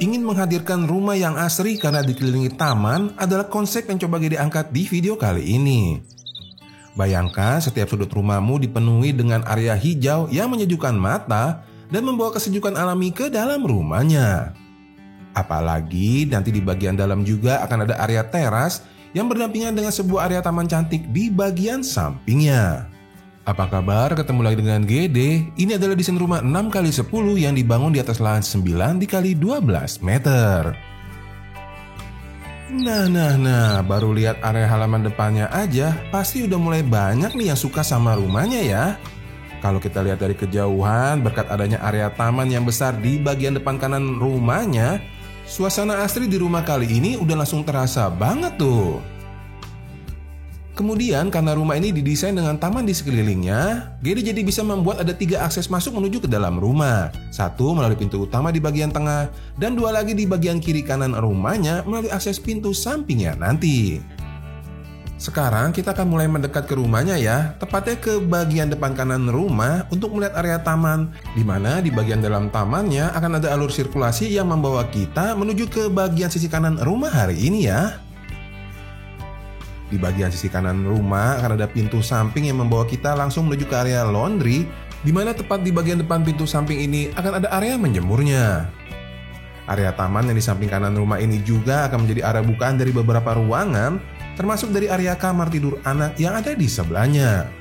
ingin menghadirkan rumah yang asri karena dikelilingi taman adalah konsep yang coba Gede angkat di video kali ini. Bayangkan setiap sudut rumahmu dipenuhi dengan area hijau yang menyejukkan mata dan membawa kesejukan alami ke dalam rumahnya. Apalagi nanti di bagian dalam juga akan ada area teras yang berdampingan dengan sebuah area taman cantik di bagian sampingnya. Apa kabar? Ketemu lagi dengan Gede. Ini adalah desain rumah 6x10 yang dibangun di atas lahan 9x12 meter. Nah, baru lihat area halaman depannya aja, pasti udah mulai banyak nih yang suka sama rumahnya ya. Kalau kita lihat dari kejauhan, berkat adanya area taman yang besar di bagian depan kanan rumahnya, suasana asri di rumah kali ini udah langsung terasa banget tuh. Kemudian karena rumah ini didesain dengan taman di sekelilingnya, Gede jadi bisa membuat ada 3 akses masuk menuju ke dalam rumah. 1 melalui pintu utama di bagian tengah, dan 2 lagi di bagian kiri kanan rumahnya melalui akses pintu sampingnya nanti. Sekarang kita akan mulai mendekat ke rumahnya ya, tepatnya ke bagian depan kanan rumah untuk melihat area taman, di mana di bagian dalam tamannya akan ada alur sirkulasi yang membawa kita menuju ke bagian sisi kanan rumah hari ini ya. Di bagian sisi kanan rumah akan ada pintu samping yang membawa kita langsung menuju ke area laundry, di mana tepat di bagian depan pintu samping ini akan ada area menjemurnya. Area taman yang di samping kanan rumah ini juga akan menjadi area bukaan dari beberapa ruangan, termasuk dari area kamar tidur anak yang ada di sebelahnya.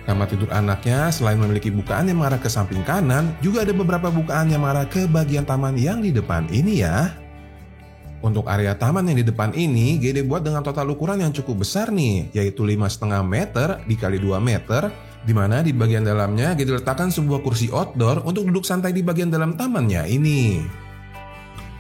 Kamar tidur anaknya selain memiliki bukaan yang mengarah ke samping kanan, juga ada beberapa bukaan yang mengarah ke bagian taman yang di depan ini ya. Untuk area taman yang di depan ini, Gede buat dengan total ukuran yang cukup besar nih, yaitu 5,5 meter dikali 2 meter, di mana di bagian dalamnya Gede letakkan sebuah kursi outdoor untuk duduk santai di bagian dalam tamannya ini.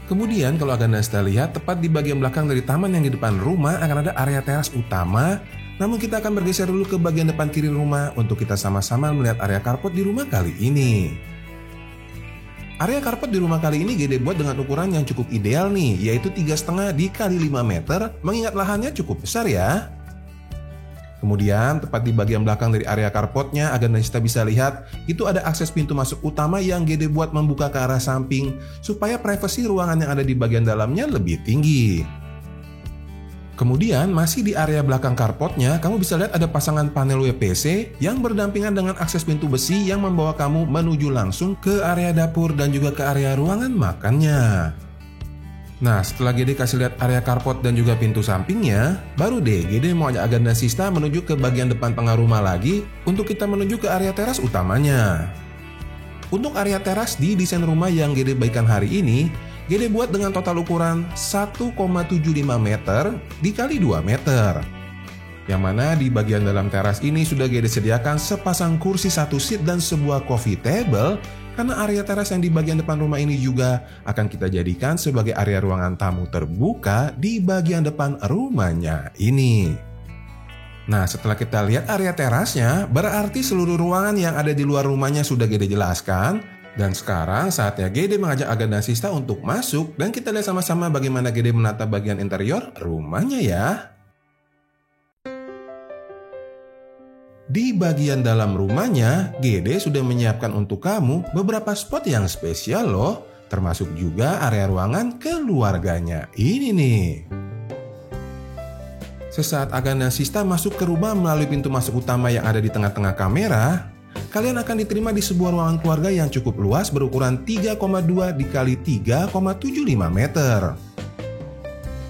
Kemudian kalau Anda lihat, tepat di bagian belakang dari taman yang di depan rumah akan ada area teras utama, namun kita akan bergeser dulu ke bagian depan kiri rumah untuk kita sama-sama melihat area carport di rumah kali ini. Area carport di rumah kali ini Gede buat dengan ukuran yang cukup ideal nih, yaitu 3,5 dikali 5 meter, mengingat lahannya cukup besar ya. Kemudian tepat di bagian belakang dari area carportnya, agar kita bisa lihat, itu ada akses pintu masuk utama yang Gede buat membuka ke arah samping, supaya privasi ruangan yang ada di bagian dalamnya lebih tinggi. Kemudian masih di area belakang carportnya, kamu bisa lihat ada pasangan panel WPC yang berdampingan dengan akses pintu besi yang membawa kamu menuju langsung ke area dapur dan juga ke area ruangan makannya. Nah, setelah Gede kasih lihat area carport dan juga pintu sampingnya, baru deh Gede mau ajak Aganda Sista menuju ke bagian depan tengah rumah lagi untuk kita menuju ke area teras utamanya. Untuk area teras di desain rumah yang Gede bagikan hari ini, Gede buat dengan total ukuran 1,75 meter dikali 2 meter. Yang mana di bagian dalam teras ini sudah Gede sediakan sepasang kursi 1 seat dan sebuah coffee table, karena area teras yang di bagian depan rumah ini juga akan kita jadikan sebagai area ruangan tamu terbuka di bagian depan rumahnya ini. Nah, setelah kita lihat area terasnya, berarti seluruh ruangan yang ada di luar rumahnya sudah Gede jelaskan. Dan sekarang saatnya Gede mengajak Aganda Sista untuk masuk dan kita lihat sama-sama bagaimana Gede menata bagian interior rumahnya ya. Di bagian dalam rumahnya, Gede sudah menyiapkan untuk kamu beberapa spot yang spesial loh, termasuk juga area ruangan keluarganya ini nih. Sesaat Aganda Sista masuk ke rumah melalui pintu masuk utama yang ada di tengah-tengah kamera, kalian akan diterima di sebuah ruangan keluarga yang cukup luas berukuran 3,2 dikali 3,75 meter.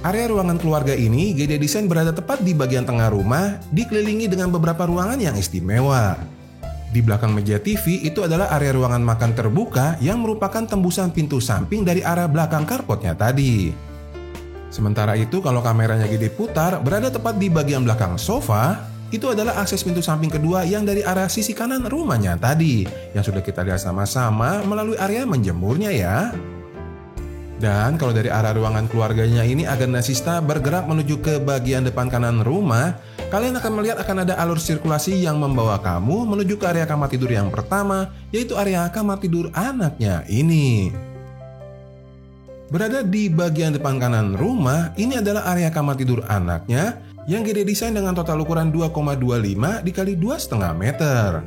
Area ruangan keluarga ini Gede desain berada tepat di bagian tengah rumah, dikelilingi dengan beberapa ruangan yang istimewa. Di belakang meja TV itu adalah area ruangan makan terbuka yang merupakan tembusan pintu samping dari arah belakang carportnya tadi. Sementara itu kalau kameranya Gede putar, berada tepat di bagian belakang sofa, itu adalah akses pintu samping kedua yang dari arah sisi kanan rumahnya tadi, yang sudah kita lihat sama-sama melalui area menjemurnya ya. Dan kalau dari arah ruangan keluarganya ini Aganda Sista bergerak menuju ke bagian depan kanan rumah, kalian akan melihat akan ada alur sirkulasi yang membawa kamu menuju ke area kamar tidur yang pertama, yaitu area kamar tidur anaknya ini. Berada di bagian depan kanan rumah, ini adalah area kamar tidur anaknya yang Gede desain dengan total ukuran 2,25 dikali 2,5 meter.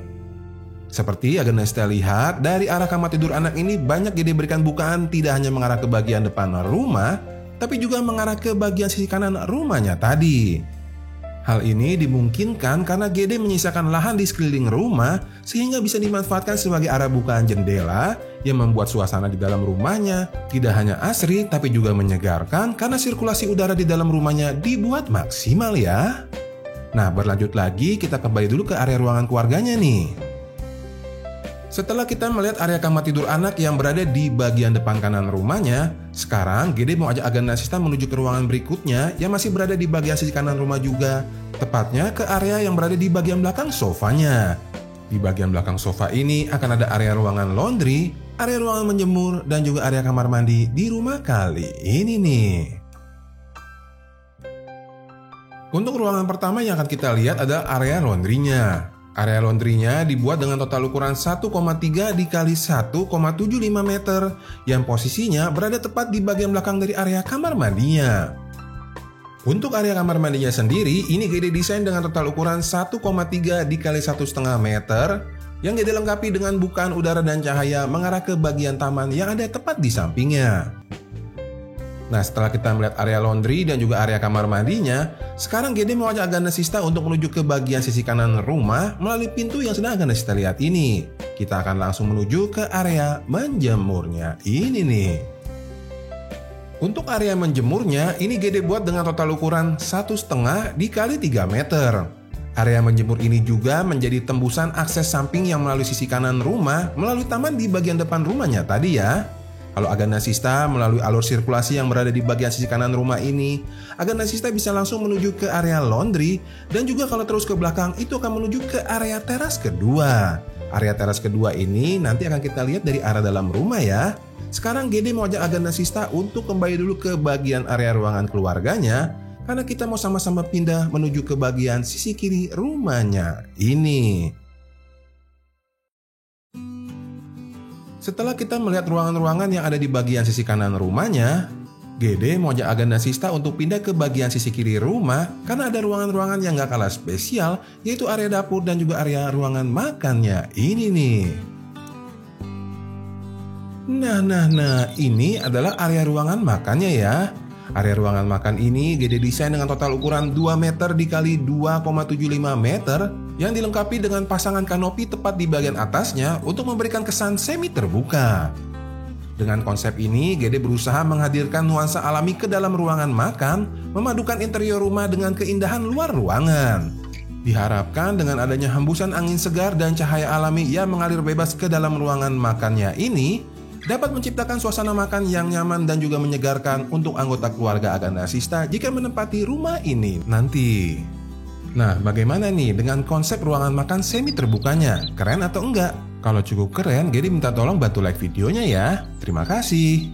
Seperti Agnes Sita lihat, dari arah kamar tidur anak ini banyak Gede berikan bukaan tidak hanya mengarah ke bagian depan rumah, tapi juga mengarah ke bagian sisi kanan rumahnya tadi. Hal ini dimungkinkan karena Gede menyisakan lahan di sekeliling rumah sehingga bisa dimanfaatkan sebagai arah bukaan jendela yang membuat suasana di dalam rumahnya tidak hanya asri tapi juga menyegarkan karena sirkulasi udara di dalam rumahnya dibuat maksimal ya. Nah, berlanjut lagi kita kembali dulu ke area ruangan keluarganya nih. Setelah kita melihat area kamar tidur anak yang berada di bagian depan kanan rumahnya, sekarang Gede mau ajak Agnes Sita menuju ke ruangan berikutnya yang masih berada di bagian sisi kanan rumah juga, tepatnya ke area yang berada di bagian belakang sofanya. Di bagian belakang sofa ini akan ada area ruangan laundry, area ruangan menjemur, dan juga area kamar mandi di rumah kali ini nih. Untuk ruangan pertama yang akan kita lihat adalah area laundry-nya. Area laundry-nya dibuat dengan total ukuran 1,3 dikali 1,75 meter yang posisinya berada tepat di bagian belakang dari area kamar mandinya. Untuk area kamar mandinya sendiri, ini Gede desain dengan total ukuran 1,3 dikali 1,5 meter yang Gede lengkapi dengan bukaan udara dan cahaya mengarah ke bagian taman yang ada tepat di sampingnya. Nah, setelah kita melihat area laundry dan juga area kamar mandinya, sekarang Gede mau ajak Agnes Sita untuk menuju ke bagian sisi kanan rumah melalui pintu yang sedang Agnes Sita lihat ini. Kita akan langsung menuju ke area menjemurnya ini nih. Untuk area menjemurnya, ini Gede buat dengan total ukuran 1,5 dikali 3 meter. Area menjemur ini juga menjadi tembusan akses samping yang melalui sisi kanan rumah melalui taman di bagian depan rumahnya tadi ya. Kalau Agnes Sita melalui alur sirkulasi yang berada di bagian sisi kanan rumah ini, Agnes Sita bisa langsung menuju ke area laundry dan juga kalau terus ke belakang itu akan menuju ke area teras kedua. Area teras kedua ini nanti akan kita lihat dari arah dalam rumah ya. Sekarang Gede mau ajak Agnes Sita untuk kembali dulu ke bagian area ruangan keluarganya karena kita mau sama-sama pindah menuju ke bagian sisi kiri rumahnya ini. Setelah kita melihat ruangan-ruangan yang ada di bagian sisi kanan rumahnya, Gede mau ajak Agnes Sita untuk pindah ke bagian sisi kiri rumah karena ada ruangan-ruangan yang gak kalah spesial, yaitu area dapur dan juga area ruangan makannya ini nih. Nah, ini adalah area ruangan makannya ya. Area ruangan makan ini Gede desain dengan total ukuran 2 meter dikali 2,75 meter yang dilengkapi dengan pasangan kanopi tepat di bagian atasnya untuk memberikan kesan semi terbuka. Dengan konsep ini, Gede berusaha menghadirkan nuansa alami ke dalam ruangan makan, memadukan interior rumah dengan keindahan luar ruangan. Diharapkan dengan adanya hembusan angin segar dan cahaya alami yang mengalir bebas ke dalam ruangan makannya ini, dapat menciptakan suasana makan yang nyaman dan juga menyegarkan untuk anggota keluarga Agnes Sita jika menempati rumah ini nanti. Nah, bagaimana nih dengan konsep ruangan makan semi terbukanya? Keren atau enggak? Kalau cukup keren, Gede minta tolong bantu like videonya ya. Terima kasih.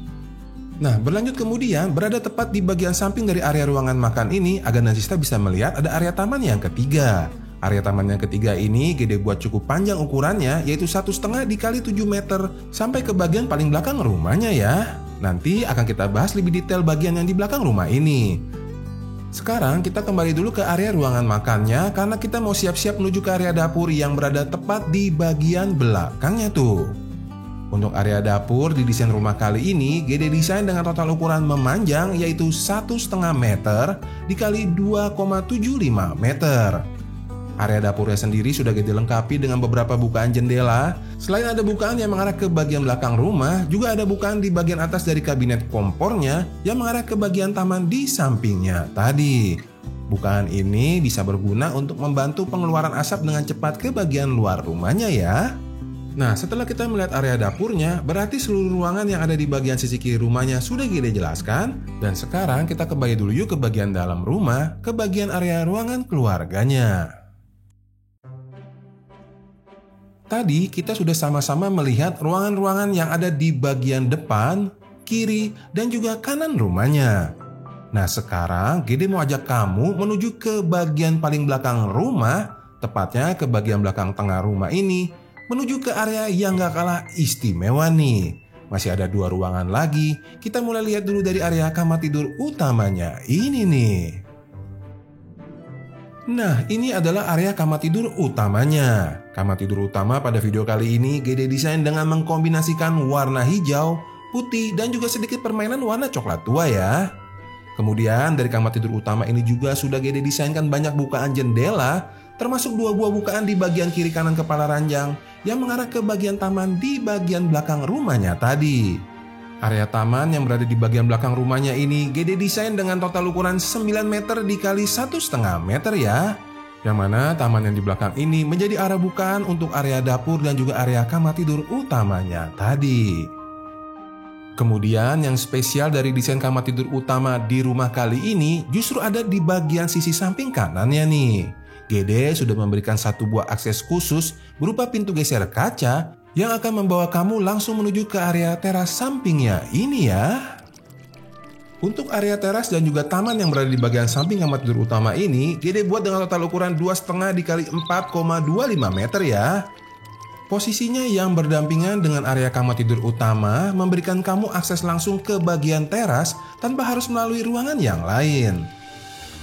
Nah, berlanjut kemudian, berada tepat di bagian samping dari area ruangan makan ini, Agnes Sita bisa melihat ada area taman yang ketiga. Area taman yang ketiga ini Gede buat cukup panjang ukurannya, yaitu 1,5 dikali 7 meter sampai ke bagian paling belakang rumahnya ya. Nanti akan kita bahas lebih detail bagian yang di belakang rumah ini. Sekarang kita kembali dulu ke area ruangan makannya karena kita mau siap-siap menuju ke area dapur yang berada tepat di bagian belakangnya tuh. Untuk area dapur di desain rumah kali ini, Gede desain dengan total ukuran memanjang yaitu 1,5 meter dikali 2,75 meter. Area dapurnya sendiri sudah Gede lengkapi dengan beberapa bukaan jendela. Selain ada bukaan yang mengarah ke bagian belakang rumah, juga ada bukaan di bagian atas dari kabinet kompornya yang mengarah ke bagian taman di sampingnya tadi. Bukaan ini bisa berguna untuk membantu pengeluaran asap dengan cepat ke bagian luar rumahnya ya. Nah, setelah kita melihat area dapurnya, berarti seluruh ruangan yang ada di bagian sisi kiri rumahnya sudah Gede jelaskan. Dan sekarang kita kembali dulu yuk ke bagian dalam rumah, ke bagian area ruangan keluarganya. Tadi kita sudah sama-sama melihat ruangan-ruangan yang ada di bagian depan, kiri, dan juga kanan rumahnya. Nah, sekarang Gede mau ajak kamu menuju ke bagian paling belakang rumah, tepatnya ke bagian belakang tengah rumah ini, menuju ke area yang gak kalah istimewa nih. Masih ada 2 ruangan lagi, kita mulai lihat dulu dari area kamar tidur utamanya ini nih. Nah, ini adalah area kamar tidur utamanya. Kamar tidur utama pada video kali ini Gede desain dengan mengkombinasikan warna hijau, putih, dan juga sedikit permainan warna coklat tua ya. Kemudian dari kamar tidur utama ini juga sudah Gede desainkan banyak bukaan jendela, termasuk 2 buah bukaan di bagian kiri kanan kepala ranjang yang mengarah ke bagian taman di bagian belakang rumahnya tadi. Area taman yang berada di bagian belakang rumahnya ini Gede desain dengan total ukuran 9 meter dikali 1,5 meter ya. Yang mana taman yang di belakang ini menjadi area bukaan untuk area dapur dan juga area kamar tidur utamanya tadi. Kemudian yang spesial dari desain kamar tidur utama di rumah kali ini justru ada di bagian sisi samping kanannya nih. Gede sudah memberikan 1 buah akses khusus berupa pintu geser kaca yang akan membawa kamu langsung menuju ke area teras sampingnya ini ya. Untuk area teras dan juga taman yang berada di bagian samping kamar tidur utama ini, Gede buat dengan total ukuran 2,5 dikali 4,25 meter ya. Posisinya yang berdampingan dengan area kamar tidur utama memberikan kamu akses langsung ke bagian teras tanpa harus melalui ruangan yang lain.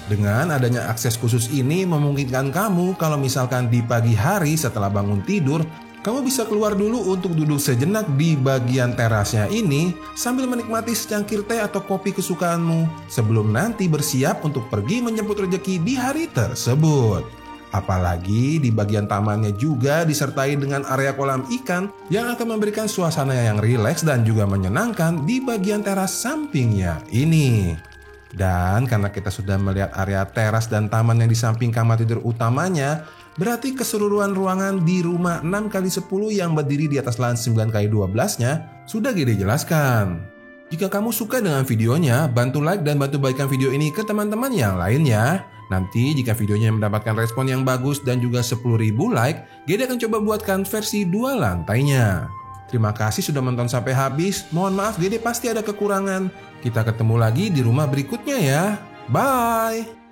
Dengan adanya akses khusus ini memungkinkan kamu kalau misalkan di pagi hari setelah bangun tidur, kamu bisa keluar dulu untuk duduk sejenak di bagian terasnya ini sambil menikmati secangkir teh atau kopi kesukaanmu sebelum nanti bersiap untuk pergi menjemput rejeki di hari tersebut. Apalagi di bagian tamannya juga disertai dengan area kolam ikan yang akan memberikan suasana yang rileks dan juga menyenangkan di bagian teras sampingnya ini. Dan karena kita sudah melihat area teras dan taman yang di samping kamar tidur utamanya, berarti keseluruhan ruangan di rumah 6x10 yang berdiri di atas lahan 9x12-nya sudah Gede jelaskan. Jika kamu suka dengan videonya, bantu like dan bantu bagikan video ini ke teman-teman yang lainnya. Nanti jika videonya mendapatkan respon yang bagus dan juga 10.000 like, Gede akan coba buatkan versi 2 lantainya. Terima kasih sudah menonton sampai habis. Mohon maaf Gede pasti ada kekurangan. Kita ketemu lagi di rumah berikutnya ya. Bye!